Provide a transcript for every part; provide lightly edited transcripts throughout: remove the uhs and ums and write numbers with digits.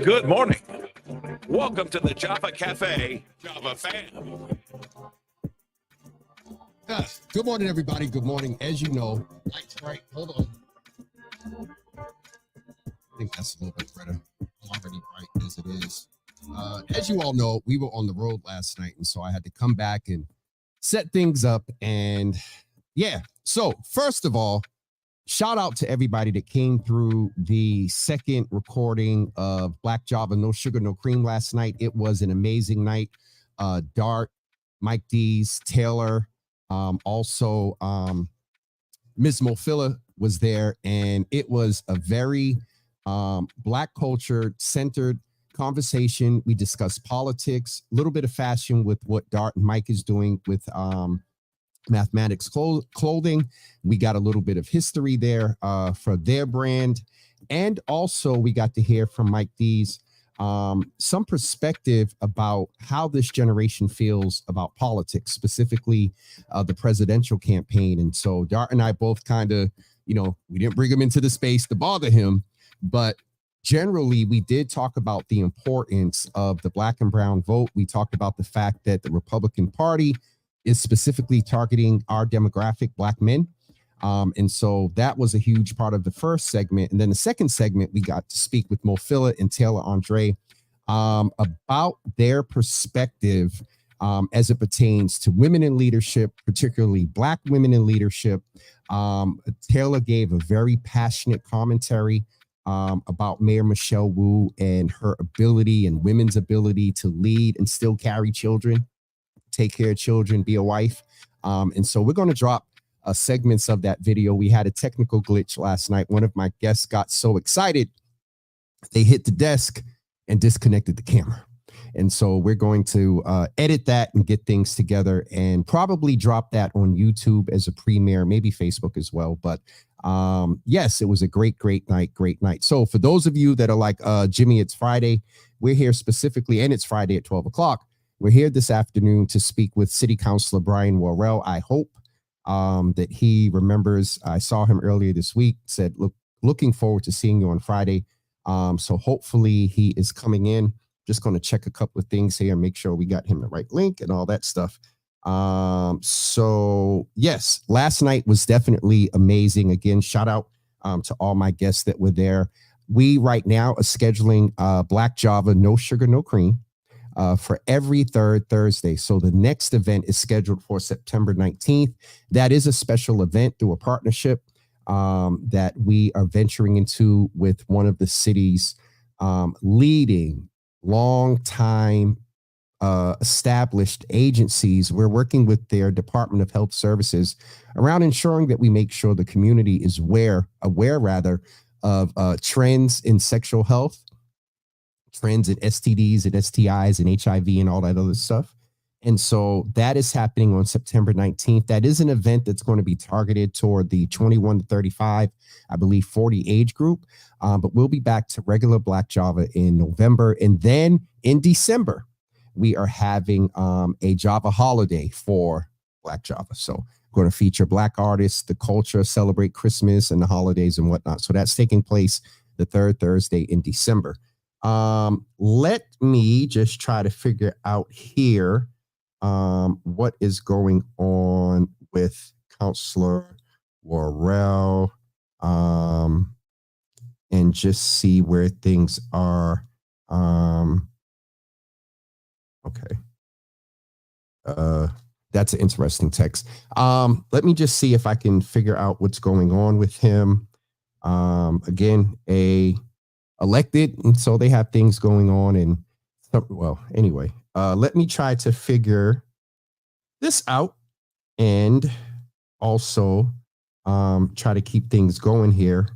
Good morning. Welcome to the Java Cafe, Java fam. Good morning, everybody. Good morning. As you know, lights bright. Hold on. I think that's a little bit better. Already bright as it is. As you all know, we were on the road last night, and so I had to come back and set things up. And yeah, so first of all, shout out to everybody that came through the second recording of Black Java, No Sugar, No Cream last night. It was an amazing night. Dart, Mike D's, Taylor, also Ms. Mofilla was there, and it was a very Black culture centered conversation. We discussed politics, a little bit of fashion with what Dart and Mike is doing with mathematics clothing. We got a little bit of history there for their brand. And also we got to hear from Mike D's some perspective about how this generation feels about politics, specifically the presidential campaign. And so Dart and I both kind of, we didn't bring him into the space to bother him, but generally we did talk about the importance of the Black and brown vote. We talked about the fact that the Republican Party is specifically targeting our demographic, Black men. And so that was a huge part of the first segment. And then the second segment, we got to speak with Mofilla and Taylor Andre about their perspective as it pertains to women in leadership, particularly Black women in leadership. Taylor gave a very passionate commentary about Mayor Michelle Wu and her ability and women's ability to lead and still carry children, take care of children, be a wife. And so we're going to drop segments of that video. We had a technical glitch last night. One of my guests got so excited, they hit the desk and disconnected the camera. And so we're going to edit that and get things together and probably drop that on YouTube as a premiere, maybe Facebook as well. But yes, it was a great night. So for those of you that are like, Jimmy, it's Friday, we're here specifically, and it's Friday at 12 o'clock. We're here this afternoon to speak with City Councilor Brian Worrell. I hope that he remembers. I saw him earlier this week, said, looking forward to seeing you on Friday. So hopefully he is coming in. Just going to check a couple of things here and make sure we got him the right link and all that stuff. So yes, last night was definitely amazing. Again, shout out to all my guests that were there. We right now are scheduling Black Java, No Sugar, No Cream for every third Thursday. So the next event is scheduled for September 19th. That is a special event through a partnership that we are venturing into with one of the city's leading long-time established agencies. We're working with their Department of Health Services around ensuring that we make sure the community is aware of trends in sexual health, trends in STDs and STIs and HIV and all that other stuff. And so that is happening on September 19th. That is an event that's going to be targeted toward the 21 to 35, I believe 40 age group. But we'll be back to regular Black Java in November. And then in December, we are having a Java holiday for Black Java. So going to feature Black artists, the culture, celebrate Christmas and the holidays and whatnot. So that's taking place the third Thursday in December. Let me just try to figure out here what is going on with Councilor Worrell and just see where things are. Okay. That's an interesting text. Let me just see if I can figure out what's going on with him. Again, a elected. And so they have things going on. And well, anyway, let me try to figure this out and also try to keep things going here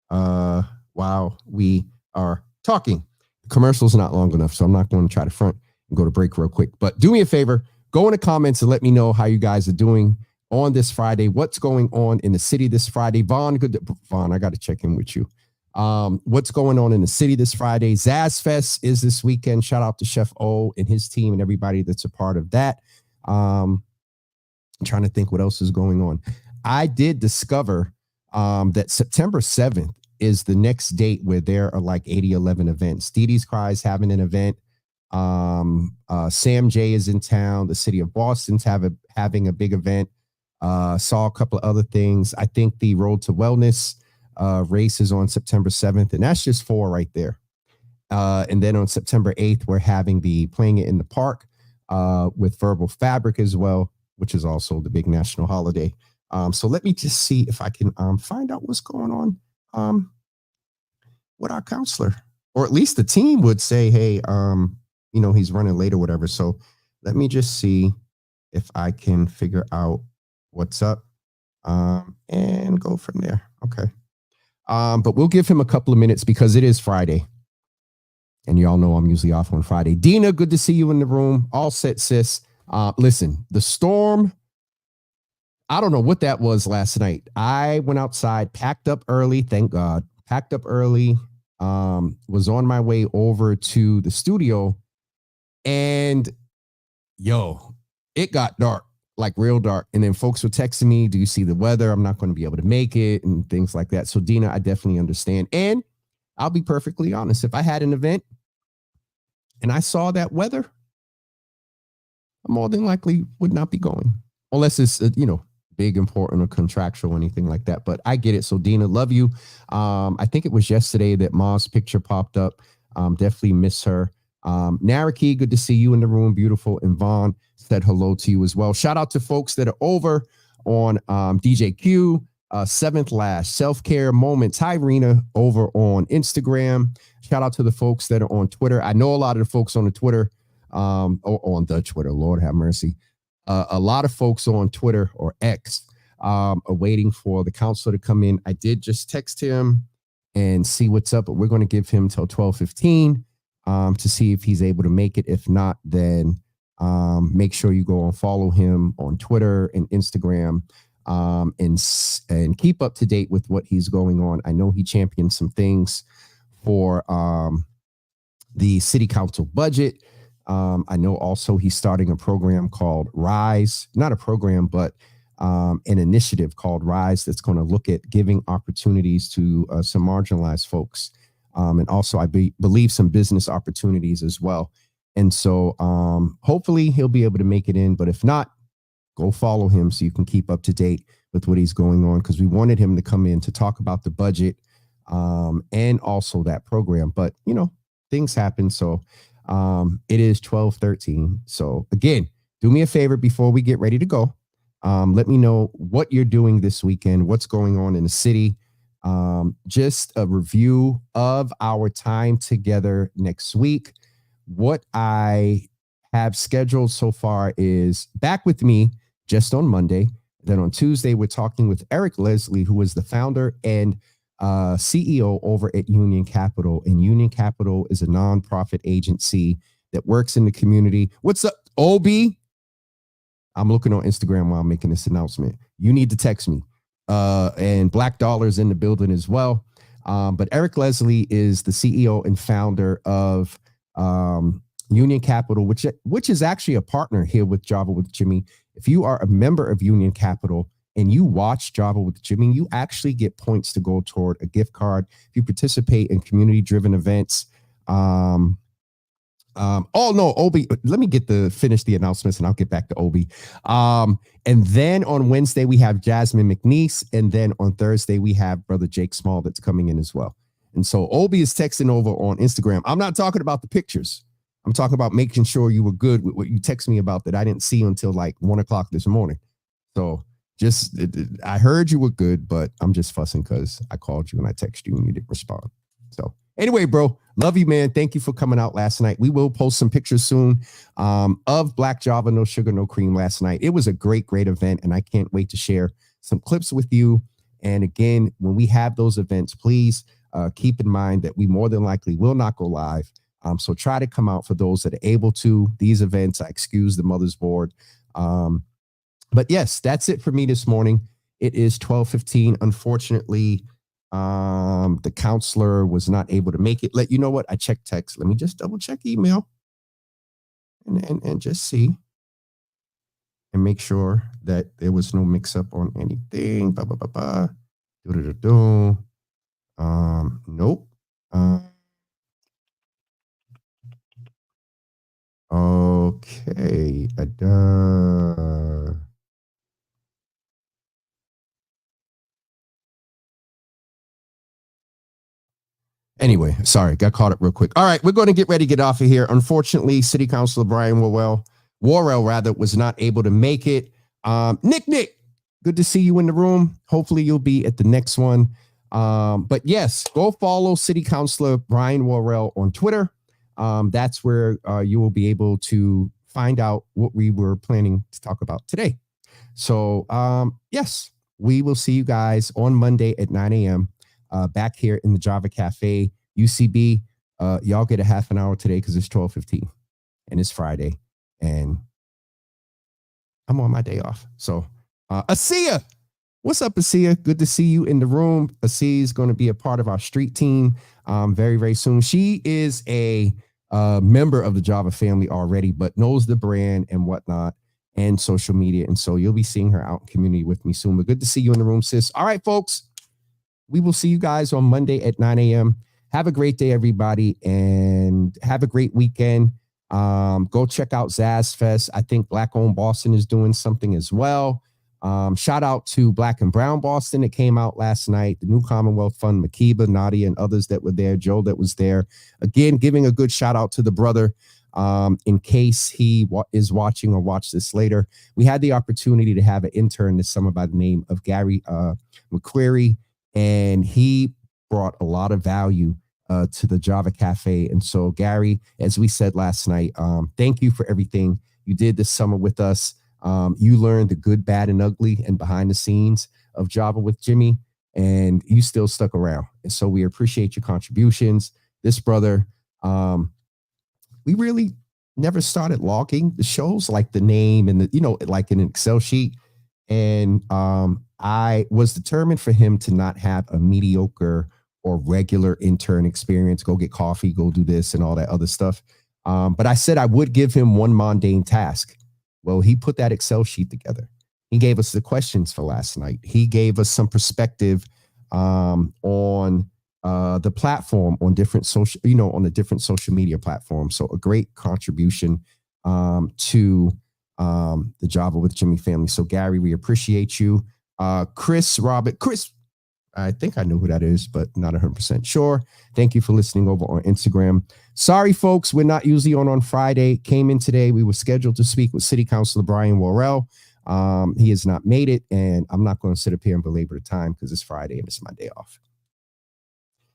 while we are talking. The commercial's not long enough, so I'm not going to try to front and go to break real quick. But do me a favor, go in the comments and let me know how you guys are doing on this Friday. What's going on in the city this Friday? Vaughn, I got to check in with you. What's going on in the city this Friday? Zaz Fest is this weekend. Shout out to Chef O and his team and everybody that's a part of that. I'm trying to think what else is going on. I did discover that September 7th is the next date where there are like 11 events. Dee Dee's Cry is having an event. Sam J is in town. The city of Boston's having a big event. Saw a couple of other things. I think the Road to Wellness race is on September 7th, and that's just 4 right there. And then on September 8th, we're having the Playing It in the Park with Verbal Fabric as well, which is also the big national holiday. So let me just see if I can find out what's going on with our counselor, or at least the team would say, hey, he's running late or whatever. So let me just see if I can figure out what's up and go from there. Okay. But we'll give him a couple of minutes because it is Friday. And y'all know I'm usually off on Friday. Dina, good to see you in the room. All set, sis. Listen, the storm, I don't know what that was last night. I went outside, packed up early. Thank God. Packed up early. Was on my way over to the studio. And it got dark, like real dark. And then folks were texting me, do you see the weather? I'm not going to be able to make it and things like that. So Dina, I definitely understand. And I'll be perfectly honest. If I had an event and I saw that weather, I more than likely would not be going unless it's, big, important, or contractual or anything like that. But I get it. So Dina, love you. I think it was yesterday that Ma's picture popped up. Definitely miss her. Naraki, good to see you in the room. Beautiful. And Vaughn said hello to you as well. Shout out to folks that are over on DJQ, Seventh Lash, Self-Care Moments. Hi, Rena, over on Instagram. Shout out to the folks that are on Twitter. I know a lot of the folks on the Twitter, or on the Twitter, Lord have mercy. A lot of folks on Twitter or X are waiting for the counselor to come in. I did just text him and see what's up, but we're going to give him till 12:15 to see if he's able to make it. If not, then make sure you go and follow him on Twitter and Instagram and keep up to date with what he's going on. I know he championed some things for the city council budget. I know also he's starting a program called Rise, not a program, but an initiative called Rise that's going to look at giving opportunities to some marginalized folks. And also, I believe some business opportunities as well. And so hopefully he'll be able to make it in. But if not, go follow him so you can keep up to date with what he's going on, because we wanted him to come in to talk about the budget and also that program. But, things happen. So it is 12:13. So again, do me a favor before we get ready to go. Let me know what you're doing this weekend, what's going on in the city. Just a review of our time together next week. What I have scheduled so far is Back With Me just on Monday. Then on Tuesday, we're talking with Eric Leslie, who is the founder and CEO over at Union Capital. And Union Capital is a nonprofit agency that works in the community. What's up, Obi? I'm looking on Instagram while I'm making this announcement. You need to text me. And Black Dollar's in the building as well. But Eric Leslie is the CEO and founder of Union Capital, which is actually a partner here with Java with Jimmy. If you are a member of Union Capital and you watch Java with Jimmy, you actually get points to go toward a gift card. If you participate in community-driven events. Obi, let me finish the announcements and I'll get back to Obi. And then on Wednesday, we have Jasmine McNeese. And then on Thursday, we have Brother Jake Small that's coming in as well. And so Obi is texting over on Instagram. I'm not talking about the pictures. I'm talking about making sure you were good with what you text me about that I didn't see until like 1 o'clock this morning. So I heard you were good, but I'm just fussing because I called you and I texted you and you didn't respond. So Anyway, bro, love you, man. Thank you for coming out last night. We will post some pictures soon of Black Java, No Sugar, No Cream last night. It was a great, great event, and I can't wait to share some clips with you. And again, when we have those events, please keep in mind that we more than likely will not go live. So try to come out for those that are able to. These events, I excuse the mother's board. But yes, that's it for me this morning. It is 12:15. Unfortunately, the counselor was not able to make it. You know what? I checked text. Let me just double check email and just see and make sure that there was no mix up on anything. Nope. Okay. Anyway, sorry, got caught up real quick. All right, we're going to get ready to get off of here. Unfortunately, City Councilor Brian Worrell was not able to make it. Nick, good to see you in the room. Hopefully you'll be at the next one. But yes, go follow City Councilor Brian Worrell on Twitter. That's where you will be able to find out what we were planning to talk about today. So yes, we will see you guys on Monday at 9 a.m. Back here in the Java Cafe, UCB. Y'all get a half an hour today because it's 12:15 and it's Friday and I'm on my day off. So Asia, what's up, Asia? Good to see you in the room. Asia is going to be a part of our street team very, very soon. She is a member of the Java family already, but knows the brand and whatnot and social media. And so you'll be seeing her out in community with me soon. But good to see you in the room, sis. All right, folks. We will see you guys on Monday at 9 a.m. Have a great day, everybody, and have a great weekend. Go check out Zaz Fest. I think Black Owned Boston is doing something as well. Shout out to Black and Brown Boston that came out last night. The New Commonwealth Fund, Makiba, Nadia, and others that were there. Joe that was there. Again, giving a good shout out to the brother in case he is watching or watch this later. We had the opportunity to have an intern this summer by the name of Gary McQuarrie. And he brought a lot of value to the Java Cafe. And so, Gary, as we said last night, thank you for everything you did this summer with us. You learned the good, bad, and ugly and behind the scenes of Java with Jimmy, and you still stuck around. And so we appreciate your contributions. This brother, we really never started logging the shows, like the name and like in an Excel sheet. And I was determined for him to not have a mediocre or regular intern experience, go get coffee, go do this and all that other stuff. But I said I would give him one mundane task. Well, he put that Excel sheet together. He gave us the questions for last night. He gave us some perspective on the platform, on different social, on the different social media platforms. So a great contribution to the Java with Jimmy family. So Gary, we appreciate you. Chris, I think I know who that is, but not 100% sure. Thank you for listening over on Instagram. Sorry, folks, we're not usually on Friday. Came in today. We were scheduled to speak with City Councilor Brian Worrell. He has not made it, and I'm not going to sit up here and belabor the time because it's Friday and it's my day off.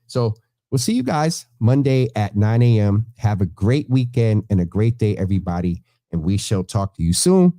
So we'll see you guys Monday at 9 a.m. Have a great weekend and a great day, everybody. And we shall talk to you soon.